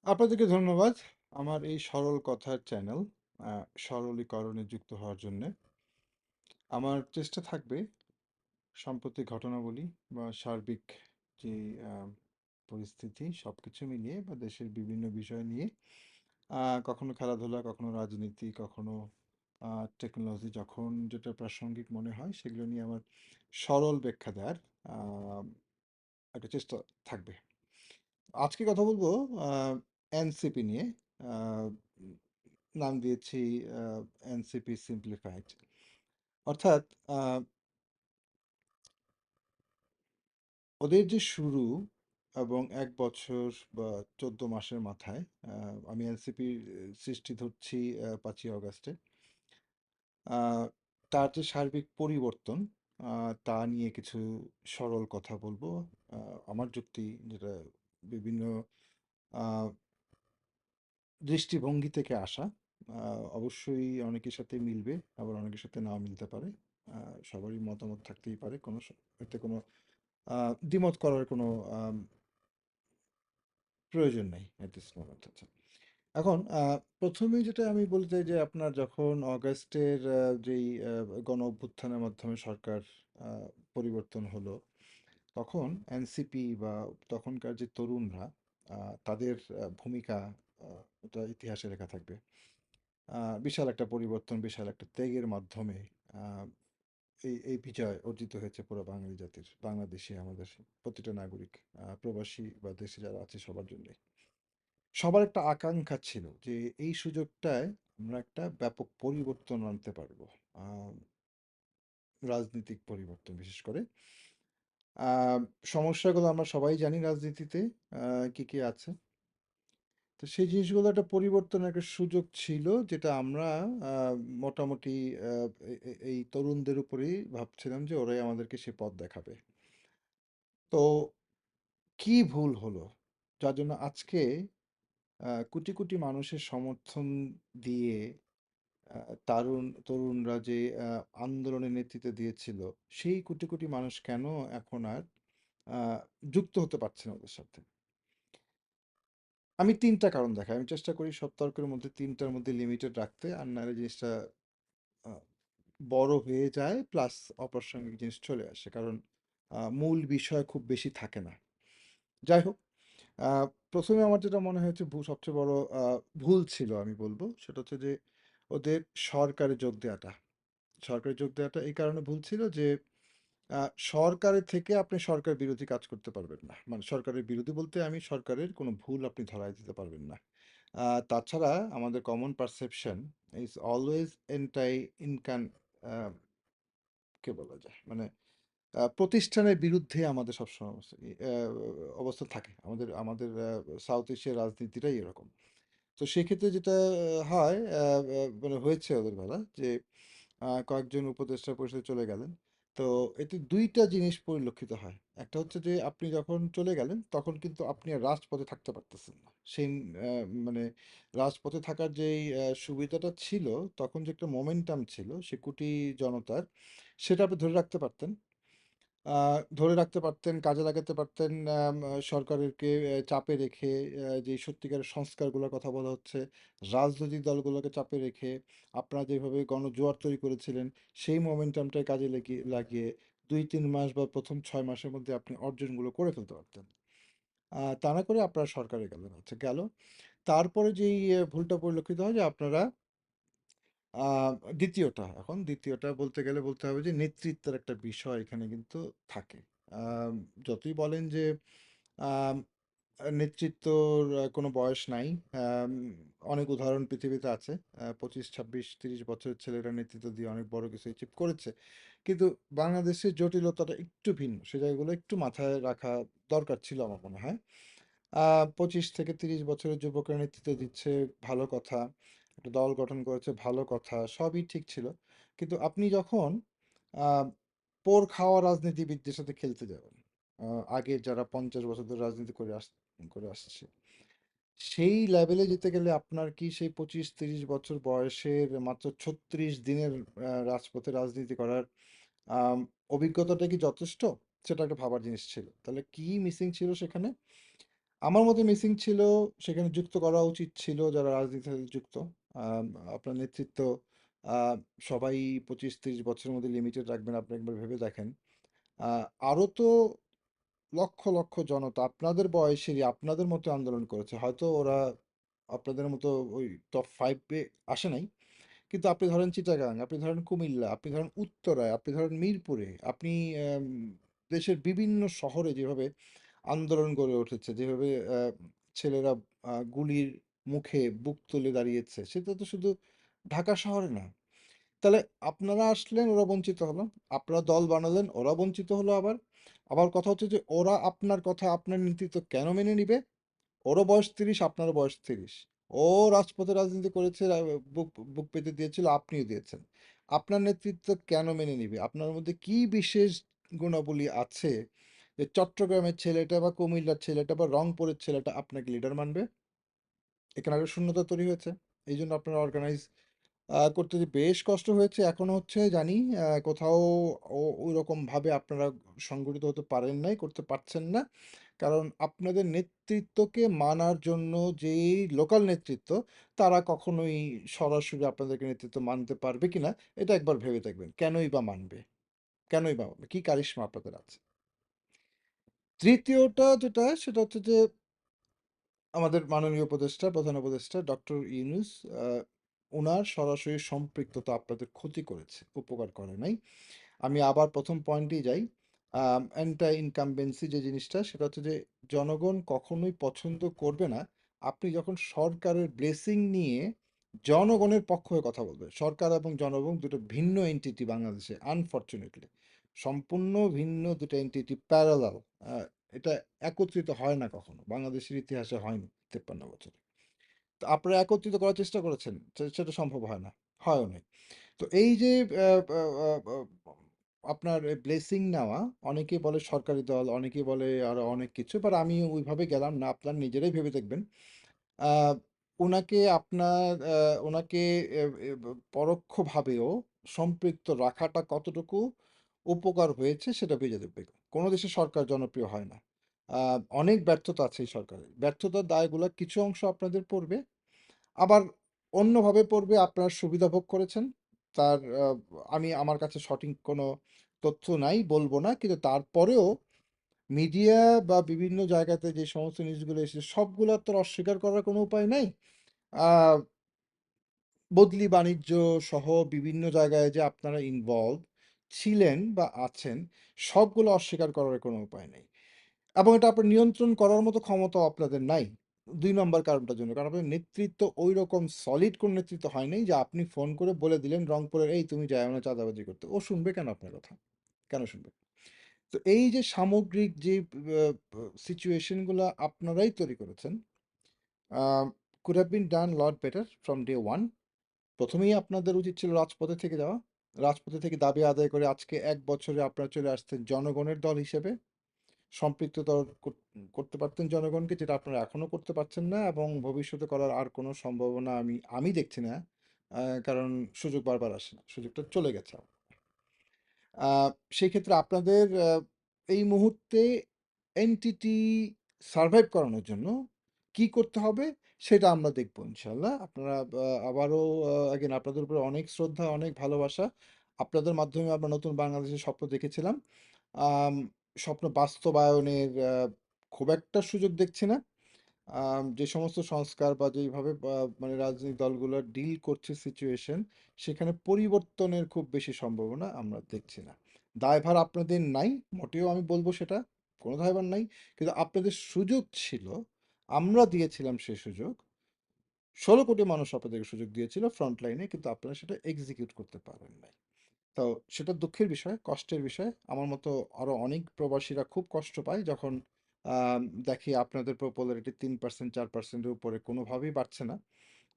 আপনাদেরকে ধন্যবাদ। আমার এই সরল কথার চ্যানেল সরলীকরণে যুক্ত হওয়ার জন্যে। আমার চেষ্টা থাকবে সাম্প্রতিক ঘটনাবলী বা সার্বিক যে আ পরিস্থিতি সবকিছু মিলিয়ে বা দেশের বিভিন্ন বিষয় নিয়ে কখনো খেলাধুলা, কখনো রাজনীতি, কখনো আ টেকনোলজি যখন যেটা প্রাসঙ্গিক মনে হয় সেগুলো নিয়ে আমার সরল ব্যাখ্যা দেওয়ার আ একটা চেষ্টা থাকবে। আজকে কথা বলবো আ এনসিপি নিয়ে। আ উম নাম দিয়েছি আ এনসিপি সিম্পলিফাইড। অর্থাৎ আ ওদের যে শুরু এবং ১ বছর বা ১৪ মাসের মাথায় আ আমি এনসিপির সৃষ্টি ধরছি ৫ই অগাস্টে। আ তার যে সার্বিক পরিবর্তন আ তা নিয়ে কিছু সরল কথা বলবো। আ আমার যুক্তি যেটা বিভিন্ন আ দৃষ্টিভঙ্গি থেকে আসা। আ অবশ্যই অনেকের সাথে মিলবে, আবার অনেকের সাথে নাও মিলতে পারে। আ সবারই মতামত থাকতেই পারে। এতে কোনো আ দ্বিমত করার কোনো আম প্রয়োজন নেই at this moment আচ্ছা। এখন ১ম এই যেটা আমি বলতে চাই যে আপনার যখন অগাস্টের যেই গণ-অভ্যুত্থানের মাধ্যমে সরকার আ পরিবর্তন হলো, তখন এনসিপি বা তখনকার যে তরুণরা আ তাদের ভূমিকা আ ওটা ইতিহাসে লেখা থাকবে। আ বিশাল একটা পরিবর্তন, বিশাল একটা ত্যাগের মাধ্যমে আ এই বিজয় অর্জিত হয়েছে পুরো বাঙালি জাতির। বাংলাদেশে আমাদের প্রতিটা নাগরিক, প্রবাসী বা দেশে যারা আছে সবার জন্যই। সবার একটা আকাঙ্ক্ষা ছিল যে এই সুযোগটায় আমরা একটা ব্যাপক পরিবর্তন আনতে পারবো। আ রাজনীতিক পরিবর্তন বিশেষ করে। আ সমস্যাগুলো আমরা সবাই জানি রাজনীতিতে আ কি আছে। তো সেই জিনিসগুলো একটা পরিবর্তনের একটা সুযোগ ছিল যেটা আমরা আ মোটামুটি আ এ এ এই তরুণদের উপরেই ভাবছিলাম যে ওরাই আমাদেরকে সে পথ দেখাবে। তো কি ভুল হলো? যার জন্য আজকে কোটি, কোটি মানুষের সমর্থন দিয়ে আ তরুণরা যে আন্দোলনের নেতৃত্ব দিয়েছিল, সেই কোটি, কোটি মানুষ কেন এখন আর আ যুক্ত হতে পারছে না ওদের সাথে? আমি ৩ টা কারণ দেখাই। আমি চেষ্টা করি সব তর্কের মধ্যে ৩ টার মধ্যে লিমিটেড রাখতে। আর নাহলে জিনিসটা আ বড় হয়ে যায় প্লাস অপ্রাসঙ্গিক জিনিস চলে আসে। কারণ মূল বিষয় খুব বেশি থাকে না। যাই হোক, আ ১ম এ আমার যেটা মনে হয়েছে সবচেয়ে বড় ভুল ছিল আমি বলব। সেটা হচ্ছে যে ওদের সরকারে যোগ দেওয়াটা। সরকারে যোগ দেওয়াটা এই কারণে ভুল ছিল যে আ সরকারের থেকে আপনি সরকার বিরোধী কাজ করতে পারবেন না। মানে সরকারের বিরোধী বলতে আমি সরকারের কোনো ভুল আপনি ধরায় দিতে পারবেন না। তাছাড়া আমাদের কমন পারসেপশন ইস অলওয়েজ এন্টাই ইনকান আ কে বলা যায়? মানে প্রতিষ্ঠানের বিরুদ্ধে আমাদের সবসময় অবস্থান থাকে। আমাদের আমাদের সাউথ এশিয়ার রাজনীতিটাই এরকম। তো সেক্ষেত্রে যেটা হয় মানে হয়েছে ওদের বেলা যে কয়েকজন উপদেষ্টা পরিষদে চলে গেলেন। তো এতে ২ টা জিনিস পরিলক্ষিত হয়। একটা হচ্ছে যে আপনি যখন চলে গেলেন তখন কিন্তু আপনি আর রাজপথে থাকতে পারতেছেন না। সেই আ মানে রাজপথে থাকার যেই সুবিধাটা ছিল তখন যে একটা মোমেন্টাম ছিল সে কোটি জনতার সেটা আপনি ধরে রাখতে পারতেন। আ ধরে রাখতে পারতেন, কাজে লাগাতে পারতেন সরকারেরকে চাপে রেখে যে সত্যিকারের সংস্কারগুলোর কথা বলা হচ্ছে, রাজনৈতিক দলগুলোকে চাপে রেখে আপনারা যেভাবে গণজোয়ার তৈরি করেছিলেন, সেই মোমেন্টামটাই কাজে লাগিয়ে ২-৩ মাস বা ১ম ৬ মাসের মধ্যে আপনি অর্জনগুলো করে ফেলতে পারতেন। তা না করে আপনারা সরকারে গেলেন। আচ্ছা গেল। তারপরে যেই ভুলটা পরিলক্ষিত হয় যে আপনারা আ ২য়টা বলতে গেলে বলতে হবে যে নেতৃত্বের একটা বিষয় এখানে কিন্তু থাকে। আম যতই বলেন যে আম নেতৃত্বর কোনো বয়স নাই। আম অনেক উদাহরণ পৃথিবীতে আছে। ২৫, ২৬, ৩০ বছরের ছেলেরা নেতৃত্ব দিয়ে অনেক বড় কিছু অ্যাচিভ করেছে। কিন্তু বাংলাদেশের জটিলতাটা একটু ভিন্ন। সে জায়গাগুলো একটু মাথায় রাখা দরকার ছিল আমার মনে হয়। আ ২৫ থেকে ৩০ বছরের যুবকরা নেতৃত্ব দিচ্ছে, ভালো কথা। একটা দল গঠন করেছে, ভালো কথা। সবই ঠিক ছিল। কিন্তু আপনি যখন আ পোড় খাওয়া রাজনীতিবিদদের সাথে খেলতে যাবেন, আ আগে যারা ৫০ বছর ধরে রাজনীতি করে আসছে, সেই লেভেলে যেতে গেলে আপনার কি সেই ২৫-৩০ বছর বয়সের মাত্র ৩৬ দিনের রাজপথে রাজনীতি করার আম অভিজ্ঞতাটা কি যথেষ্ট? সেটা একটা ভাবার জিনিস ছিল। তাহলে কি মিসিং ছিল সেখানে? আমার মতে মিসিং ছিল, সেখানে যুক্ত করা উচিত ছিল যারা রাজনীতির সাথে যুক্ত। আম, আপনার নেতৃত্ব আহ, সবাই 25-30 বছরের মধ্যে লিমিটেড রাখবেন, আপনি একবার ভেবে দেখেন। আরো তো লক্ষ লক্ষ জনতা আপনাদের বয়সেরই আপনাদের মতো আন্দোলন করেছে, হয়তো ওরা আপনাদের মতো ওই টপ 5-এ আসে নাই, কিন্তু আপনি ধরেন চিটাগাং, আপনি ধরেন কুমিল্লা, আপনি ধরেন উত্তরায়, আপনি ধরেন মিরপুরে, আপনি আম, দেশের বিভিন্ন শহরে যেভাবে আন্দোলন গড়ে উঠেছে, যেভাবে ছেলেরা গুলির মুখে বুক তুলে দাঁড়িয়েছে, সেটা তো শুধু ঢাকা শহরে না। তাহলে আপনারা আসলেন, ওরা বঞ্চিত হলো। আপনারা দল বানালেন, ওরা বঞ্চিত হলো। আবার আবার কথা হচ্ছে যে ওরা আপনার কথা, আপনার নেতৃত্ব কেন মেনে নিবে? ওরও বয়স 30, আপনারও বয়স 30। ও রাজপথে রাজনীতি করেছে, বুক বুক পেতে দিয়েছিল, আপনিও দিয়েছেন। আপনার নেতৃত্ব কেন মেনে নিবে? আপনার মধ্যে কি বিশেষ গুণাবলী আছে যে চট্টগ্রামের ছেলেটা বা কুমিল্লার ছেলেটা বা রংপুরের ছেলেটা আপনাকে লিডার মানবে? এখানে একটা শূন্যতা তৈরি হয়েছে। এই জন্য আপনারা অর্গানাইজ করতে যে বেশ কষ্ট হয়েছে, এখনো হচ্ছে জানি। কোথাও ওই রকম ভাবে আপনারা সংগঠিত হতে পারেন নাই, করতে পারছেন না, কারণ আপনাদের নেতৃত্বকে মানার জন্য যেই লোকাল নেতৃত্ব, তারা কখনোই সরাসরি আপনাদেরকে নেতৃত্ব মানতে পারবে কিনা এটা একবার ভেবে দেখবেন। কেনই বা মানবে? কেনই বা মানবে? কি কারিশমা আপনাদের আছে? তৃতীয়টা যেটা, সেটা হচ্ছে যে আমাদের মাননীয় উপদেষ্টা, প্রধান উপদেষ্টা ডক্টর ইউনূস, ওনার সরাসরি সম্পৃক্ততা আপনাদের ক্ষতি করেছে, উপকার করে নাই। আমি আবার প্রথম পয়েন্টেই যাই। অ্যান্টি ইনকামবেন্সি যে জিনিসটা, সেটা হচ্ছে যে জনগণ কখনোই পছন্দ করবে না আপনি যখন সরকারের ব্লেসিং নিয়ে জনগণের পক্ষ হয়ে কথা বলবে। সরকার এবং জনগণ দুটো ভিন্ন এন্টিটি বাংলাদেশে, আনফর্চুনেটলি সম্পূর্ণ ভিন্ন দুটো এন্টিটি, প্যারালাল। এটা একত্রিত হয় না কখনো, বাংলাদেশের ইতিহাসে হয়নি 53 বছরে। তো আপনারা একত্রিত করার চেষ্টা করেছেন, সেটা সম্ভব হয় না, হয়ও নাই। তো এই যে আহ, আহ, আহ, আহ, আপনার ব্লেসিং নেওয়া, অনেকে বলে সরকারি দল, অনেকে বলে আরো অনেক কিছু, বাট আমি ওইভাবে গেলাম না, আপনার নিজেরাই ভেবে দেখবেন। আহ, ওনাকে আপনার ওনাকে পরোক্ষভাবেও সম্পৃক্ত রাখাটা কতটুকু উপকার হয়েছে সেটা বুঝে দেখবে। কোনো দেশের সরকার জনপ্রিয় হয় না। অনেক ব্যর্থতা আছে এই সরকারের, ব্যর্থতার দায়গুলো কিছু অংশ আপনাদের পড়বে, আবার অন্যভাবে পড়বে আপনার সুবিধা ভোগ করেছেন। তার আমার কাছে সঠিক কোনো তথ্য নাই, বলবো না, কিন্তু তারপরেও মিডিয়া বা বিভিন্ন জায়গাতে যে সমস্ত নিউজগুলো এসেছে সবগুলো তো আর অস্বীকার করার কোনো উপায় নাই। আহ, বদলি বাণিজ্য সহ বিভিন্ন জায়গায় যে আপনারা ইনভলভ ছিলেন বা আছেন, সবগুলো অস্বীকার করার কোনো উপায় নেই। এবং এটা আপনার নিয়ন্ত্রণ করার মতো ক্ষমতাও আপনাদের নাই। 2 নম্বর কারণটার জন্য, কারণ আপনাদের নেতৃত্ব ওই রকম সলিড কোন নেতৃত্ব হয় নাই যে আপনি ফোন করে বলে দিলেন রংপুরের, এই তুমি যায় না চাঁদাবাজি করতে, ও শুনবে কেন আপনার কথা? কেন শুনবে? তো এই যে সামগ্রিক যে সিচুয়েশনগুলো আপনারাই তৈরি করেছেন, could have been done lot better from day 1। প্রথমেই আপনাদের উচিত ছিল রাজপথে থেকে যাওয়া, রাজপথে থেকে দাবি আদায় করে আজকে 1 বছরে আপনারা চলে আসতেন জনগণের দল হিসেবে, সম্পৃক্ততা করতে পারতেন জনগণকে, যেটা আপনারা এখনো করতে পারছেন না এবং ভবিষ্যতে করার আর কোনো সম্ভাবনা আমি দেখছি না। কারণ সুযোগ বারবার আসে না, সুযোগটা চলে গেছে। আহ, সেই ক্ষেত্রে আপনাদের এই মুহূর্তে এনটিটি সার্ভাইভ করানোর জন্য কি করতে হবে সেটা আমরা দেখবো ইনশাল্লাহ। আপনারা আবারও again আপনাদের উপরে অনেক শ্রদ্ধা, অনেক ভালোবাসা। আপনাদের মাধ্যমে আমরা নতুন বাংলাদেশের স্বপ্ন দেখেছিলাম। আম, স্বপ্ন বাস্তবায়নের খুব একটা সুযোগ দেখছি না। যে সমস্ত সংস্কার বা যেইভাবে মানে রাজনৈতিক দলগুলো ডিল করছে সিচুয়েশন, সেখানে পরিবর্তনের খুব বেশি সম্ভাবনা আমরা দেখছি না। দায়ভার আপনাদের নাই, মোটেও আমি বলবো সেটা, কোনো দায়ভার নাই, কিন্তু আপনাদের সুযোগ ছিল, আমরা দিয়েছিলাম সেই সুযোগ। 16 কোটি মানুষ আপনাদেরকে সুযোগ দিয়েছিল ফ্রন্ট লাইনে, কিন্তু আপনারা সেটা এক্সিকিউট করতে পারেন নাই। তো সেটা দুঃখের বিষয়, কষ্টের বিষয়। আমার মতো আরো অনেক প্রবাসীরা খুব কষ্ট পায় যখন আম, দেখি আপনাদের পপুলারিটি 3%, 4%-এর উপরে কোনোভাবেই বাড়ছে না।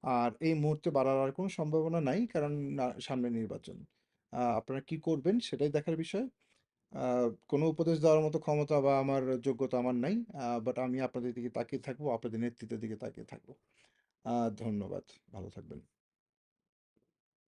আর এই মুহূর্তে বাড়ার আর কোনো সম্ভাবনা নাই, কারণ সামনে নির্বাচন। আপনারা কি করবেন সেটাই দেখার বিষয়। কোনো উপদেশ দেওয়ার মতো ক্ষমতা বা আমার যোগ্যতা আমার নাই, বাট আমি আপনাদের দিকে তাকিয়ে থাকবো, আপনাদের নেতৃত্বের দিকে তাকিয়ে থাকবো। ধন্যবাদ, ভালো থাকবেন।